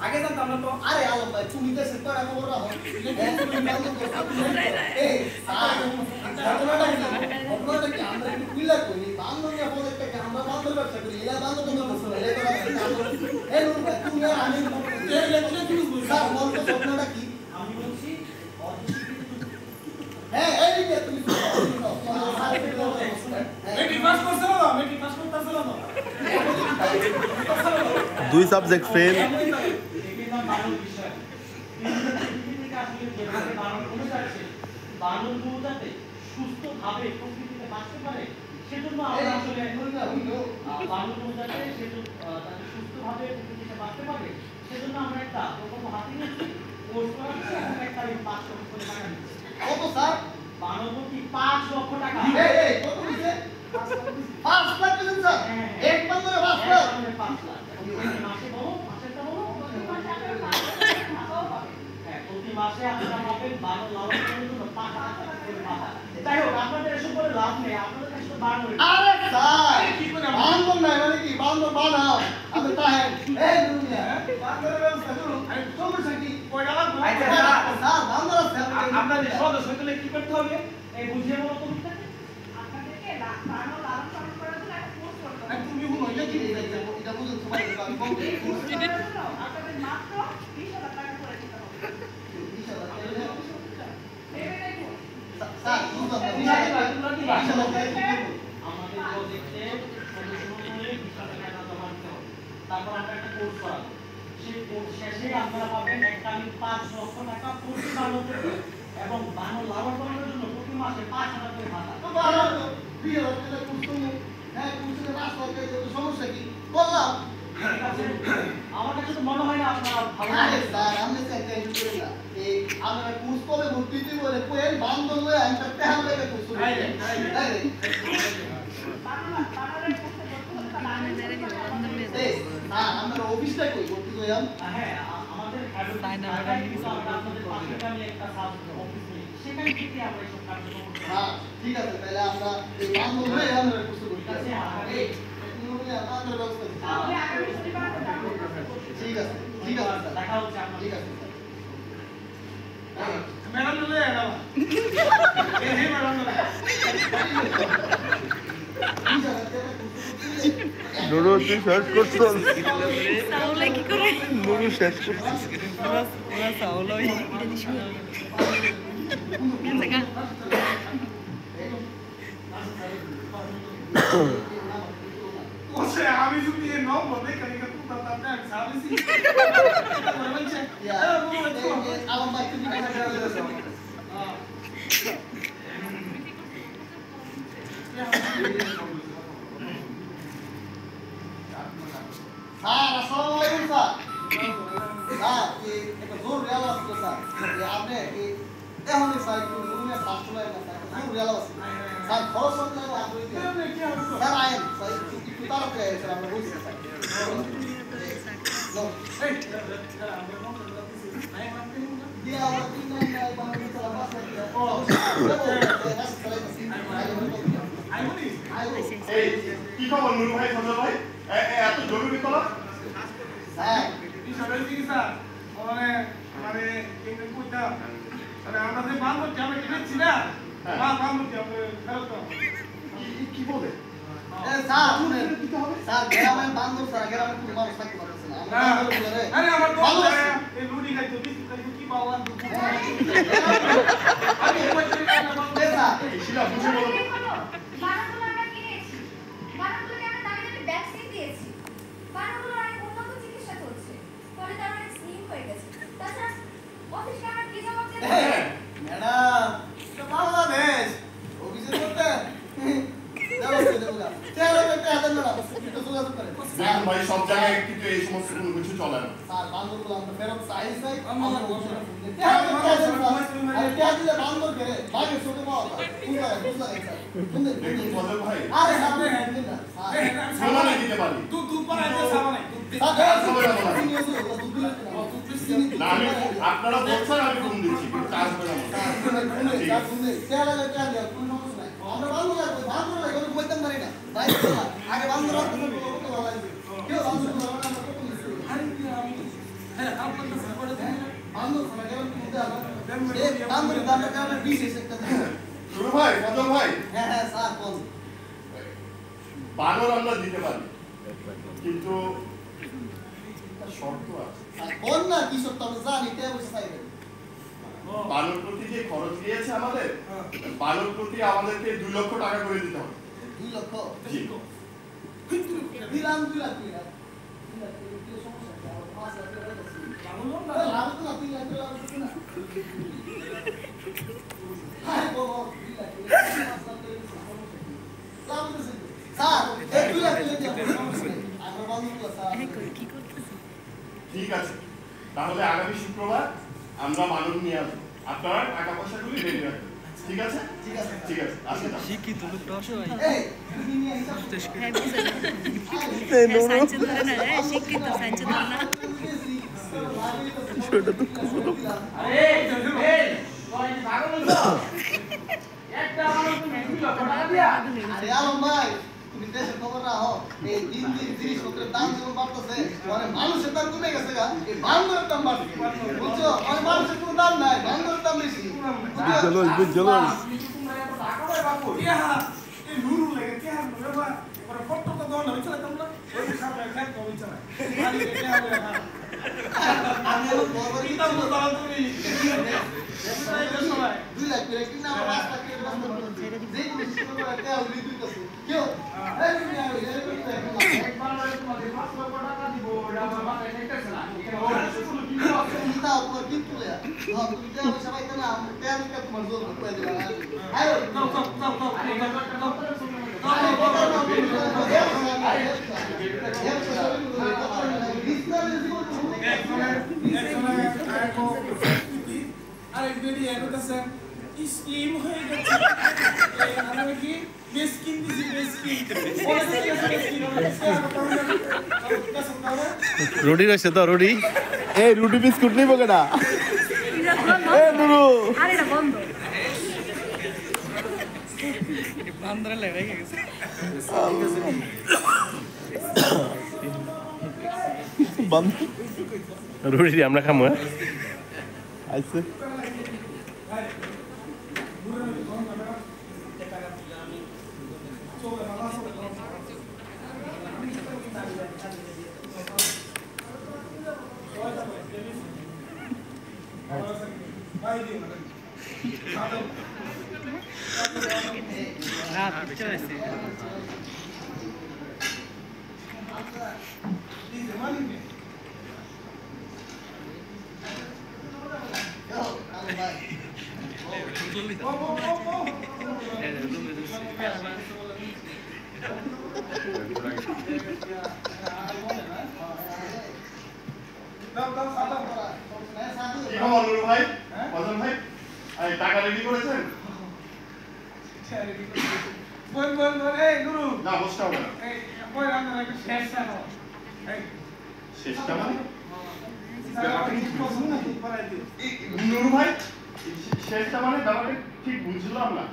আগে জানতাম না তো। আরে আলম ভাই তুমি তো সেটা এত বড় রাখো এই ঘটনাটা কি আমরা একটু ক্লিয়ার করি বান্ধবী প্রজেক্টটাকে আমরা বান্ধব ব্যবসা করি এরা বান্ধব তোমরা বলছো এটা তো এই নুরু ভাই তুমি আর আমি স্যার বল তো ঘটনাটা কি আমি বলছি হ্যাঁ এই যে তুমি মেট্রিক পাস করছো না মেট্রিক পাস করতেছ না দুই সাবজেক্ট ফেল বানরগুলোতে সুস্থভাবে প্রকৃতিতে বাঁচতে পারে সেজন্য আমরা আসলে বানরগুলোতে তাদের সুস্থভাবে প্রকৃতিতে বাঁচতে পারে সেজন্য আমরা একটা প্রকল্প হাতে নিয়েছি কোর্স করাচ্ছি এবং একটা 5 লক্ষ টাকা নিচ্ছি কত স্যার বানরপতি 5 লক্ষ টাকা এই কত হইছে 5 লাখ দিলেন স্যার এক বছরে 5 লাখ 5 লাখ মাসে বলো মাসেরটা বলো প্রতি মাসে আপনারা পাবেন বানর লালন পালনের জন্য 5 টাকা করে ভাতা যাই হোক আপনাদের এসব করে লাভ নেই আপনাদের কাছে তো বানর আরে স্যার কি করে বান্ধব নাই মানে কি বান্ধব বানাও আমি তাহেন এই দুনিয়া বান্ধবের ব্যবস্থা করুন আমি সমস্যা কি কয়টা লাগবে আচ্ছা স্যার বান্ধব আছে আপনাদের সদস্য হইতে কি করতে হবে এই বুঝিয়ে বলো তো আপনাদেরকে বানর লালন পালন করার জন্য একটা কোর্স করতে হবে তুমি হুনো এটা কি এটা বুঝুন সবাই আমি বলতে আপনাদের মাত্র 20,000 টাকা করে দিতে হবে ভেবে দেখুন স্যার বুঝলাম আমাদের প্রজেক্টে সদস্য হয়ে 20,000 টাকা জমা দিতে হবে তারপর আমরা একটা কোর্স করাবো সেই কোর্স শেষে আপনারা পাবেন এককালীন 5 লক্ষ টাকা প্রতি বানর এবং বানর লালন পালনের জন্য প্রতি মাসে 5,000 করে ভাতা বানর বিয়ে হচ্ছে না কুসুম হ্যাঁ কুসুমের রাস্তা হচ্ছে সমস্যা কি বললাম ঠিক আছে আমার কাছে তো মনে হয় না আপনারা ভালো আরে স্যার আমি স্যার টেনশন করি না এই আমরা কুস কবে ভর্তি দিই বলে কোয়েল বান্ধব হয়ে আমি একটা টাকা লাগে কুসুম বানরের কোর্সে ভর্তি হতে তাহলে এই হ্যাঁ আমরা অফিসটা কই ভর্তি হইলাম হ্যাঁ আমাদের আপনাদের পাশে আমি একটা সাব অফিস নেই সেখানে থেকে আমরা সব কার্যক্রম করতে হ্যাঁ ঠিক আছে তাহলে আমরা এই বান্ধব হয়ে আমরা কুসুম করতে আছে এই আপনাদের ব্যবস্থা তাহলে আগামী শনিবার আমরা যাবো ঠিক আছে ঠিক আছে স্যার দেখা হচ্ছে আপনার ঠিক আছে ম্যাডাম চলে যাও এই হে ম্যাডাম নুরু তুই সার্চ করছো তাহলে কি করে নুরু শেষ করছিস ওরা সাউল ওই জায়গা ওসে আমি যদি এ নাও বলে কালিকা তো তাতে আমি সাবিসি আলম ভাই তুমি টাকা দেওয়া যাবে স্যার আসসালামু আলাইকুম স্যার স্যার একটা জোর রেল আসছে স্যার আপনি এখন স্যার একটু রুমে ফাস্ট লাগে না স্যার জোর রেল আসছে স্যার খরচ হচ্ছে না আপনি স্যার আইন স্যার একটু তাড়াতাড়ি আইন স্যার আমরা বলছি স্যার দিয়া আমরা 3 লাখ টাকা বানাতে চালা 5 লাখ এই কি খবর নুরু ভাই ফজল ভাই এত জরুরি তোলা স্যার বিষয়টা কি স্যার মানে মানে কেন কইতা মানে আমরা যে বান্ধব যে আমরা কিনেছি না বান্ধব যে আমরা ফেরত কি বলে স্যার শুনেন স্যার গ্রামের বান্ধব স্যার গ্রামে কোনো মানুষ থাকতে পারতেছে না আরে আমার তো ভালো এই লুডি খাইতো বিস্কুট খাইতো কি পাওয়া আমি স্যার শিলা বুঝে বলো বানরগুলো আমরা কিনেছি বানরগুলোকে আমরা দামি দামি ভ্যাকসিন দিয়েছি বানরগুলোর অনেক উন্নত চিকিৎসা চলছে ফলে তারা অনেক স্লিম হয়ে গেছে তাছাড়া অফিসকে আমরা কি জবাব দেবো ম্যাডাম এটা বাংলাদেশ অফিসের মধ্যে ব্যবস্থা দেবো না চেহারা একটা হাতের ম্যাডাম একটু যোগাযোগ করেন দেখুন ভাই সব জায়গায় কিন্তু এই সমস্ত কোনো কিছু চলে না স্যার বান্ধবগুলো আমরা ফেরত চাই আমরা বসে দিলে বান্ধব করে বাঘের ছোট পাওয়া যায় বুঝলা স্যার দেখুন ফজল ভাই আরে আপনি হ্যান্ড দিন না সামানে দিতে পারি দুধ বানাইতে সাবানাই না আমি আপনারা বলছেন আমি ফোন দিচ্ছি কিন্তু কাজ হবে না আমরা বান্ধব লাগবে বান্ধব লাগবে কোনো কইতাম পারি না আগে বান্ধব রাখতে কেউ বান্ধব বান্দর ছাড়া কেমন কি মধ্যে আবার এই বান্দরের দামটা কেমন বিশেষ একটা জিনিস। শুরু ভাই ফজল ভাই হ্যাঁ হ্যাঁ স্যার কোন বানর আমরা দিতে পারি কিন্তু একটা শর্ত আছে কোন না কি সব তো জানি তে বসে চাইবেন বানর প্রতি যে খরচ দিয়েছে আমাদের বানর প্রতি আমাদেরকে 2 লক্ষ টাকা করে দিতে হবে 2 লক্ষ জি দিলাম 2 লাখ টাকা কি সমস্যা আছে 5 লাখ টাকা আছে লাভ তো না 3 লাখ টাকা আছে না হ্যাঁ বাবা 2 লাখ টাকা 5 লাখ টাকা লাভ তো স্যার এই 2 লাখ টাকা দিয়ে সমস্যা নেই আমরা বন্ধ করলাম স্যার কি করতেছ? ঠিক আছে তাহলে আগামী শুক্রবার আমরা বানর নিয়ে আসবো আপনারা টাকা পয়সাগুলি রেডি রাখবেন ঠিক আছে ঠিক আছে ঠিক আছে আসি তাহলে। শিক্ষিত লোকটা অসহায়। এই তুমি নিয়ে হিসাব হ্যাঁ, বুঝে না। হ্যাঁ, সাইন্সে ধরে না, হ্যাঁ, শিক্ষিত সাইন্সে ধরে না। আরে এই তোরা কি পাগল হইছো? একটা মানুষ তুমি 2 লক্ষ টাকা দিয়া আরে আলম ভাই তুমি দেশের খবর রাখো এই দিন দিন জিনিসপত্রের দাম যেমন বাড়তেছে মানে মানুষের দাম কমে গেছে গা এই বান্দরের দাম বাড়ছে বুঝছো মানে মানুষের কোনো দাম নাই বান্দরের দাম বেশি চলো চলো তোমরা এত টাকা পাই বাপু আমি এখন বড় কি দাম বলতো তুমি 2 লাখ করে কিনা আমার রাস্তা করে রাস্তা করতে যে কোনো সময় একটা উলি দিতেছে কেউ এই তুমি আর এই একবার তোমাদের 5 লক্ষ টাকা দিব এটা আমার মাথায় ঠেকতেছে না এখানে ওরা শুধু কি আছে চিন্তা তোমার কিন্তু লেয়া তুমি যা সবাই তো না আমি কেন তোমার জোর করে দিলাম আয় চল আরে এটা একটা দপ্তরে শুনে স্কিম হয়ে গেছে আমরা কি বেসকিন দিছি বেসকিন রুটি রয়েছে তো রুটি এই রুটি বিস্কুট নিবো কেনা এ নুরু আরে এটা বন্ধ। বান্দরে লেগে গেছে। বন্ধ রুটি আমরা খামো আইছে রাত চলেছে। কি খবর নুরু ভাই ফজল ভাই এই টাকা রেডি করেছেন না বসতে হবে না শেষটা মানে এই নুরু ভাই শেষটা মানে ব্যাপারটা ঠিক বুঝলাম না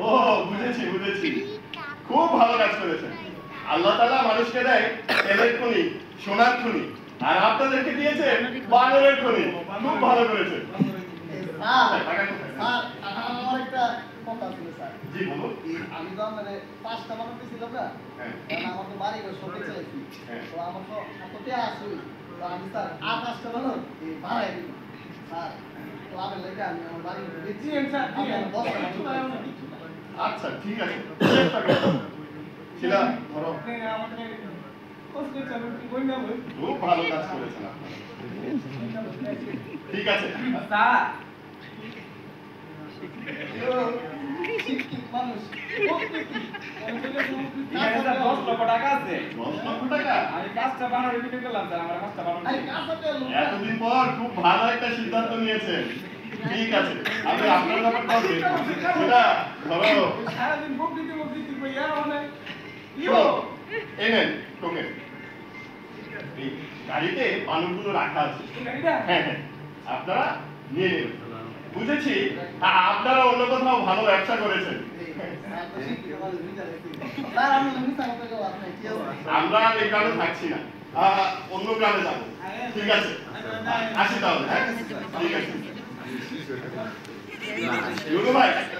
ও বুঝেছি বুঝেছি খুব ভালো কাজ করেছেন আল্লাহ তাআলা মানুষকে দেয় তেলের খনি সোনার খনি আর আপনাদেরকে দিয়েছে বানরের খনি খুব ভালো করেছেন টাকা কোথায়? আমার একটা কথা ছিল স্যার জি বলুন আমি তো মানে 5টা মানুষ দিছিলাম না হ্যাঁ কারণ আমার তো বাড়ি ঘর সব চাইছি হ্যাঁ। তো আমার তো এত টাকা আছে তো আমি স্যার আর 5টা মানুষ এই ভাড়াই দিব স্যার তো আমি লাগে আমি আমার বাড়ি বেচি স্যার আমি 10 আচ্ছা ঠিক আছে চেষ্টা করো শিলা ধরো খুব ভালো কাজ করেছেন আপনারা ঠিক আছে মানুষ 10 লক্ষ টাকা আছে 10 লক্ষ টাকা আমি 5টা বানর বিক্রি করলাম স্যার আমার 5টা বানর আরে কাছে লোক এতদিন পর খুব ভালো একটা সিদ্ধান্ত নিয়েছেন ঠিক আছে আমি আপনার ব্যাপারটাও দেখবো সেটা ধরো সারাদিন বকরিতে বইয়া অনেক এই নেন টোকেন এই গাড়িতে বানরগুলো রাখা আছে হ্যাঁ হ্যাঁ আপনারা নিয়ে নেবেন বুঝেছি আপনারা অন্য কোথাও ভালো ব্যবসা করেছেন স্যার আমি মিথ্যা কথা কেউ আপনি কি আছে আমরা আর এই গ্রামে থাকছি না, অন্য গ্রামে যাবো। ঠিক আছে, আসি তাহলে। হ্যাঁ, ঠিক আছে। ইউনু ভাই, আসি।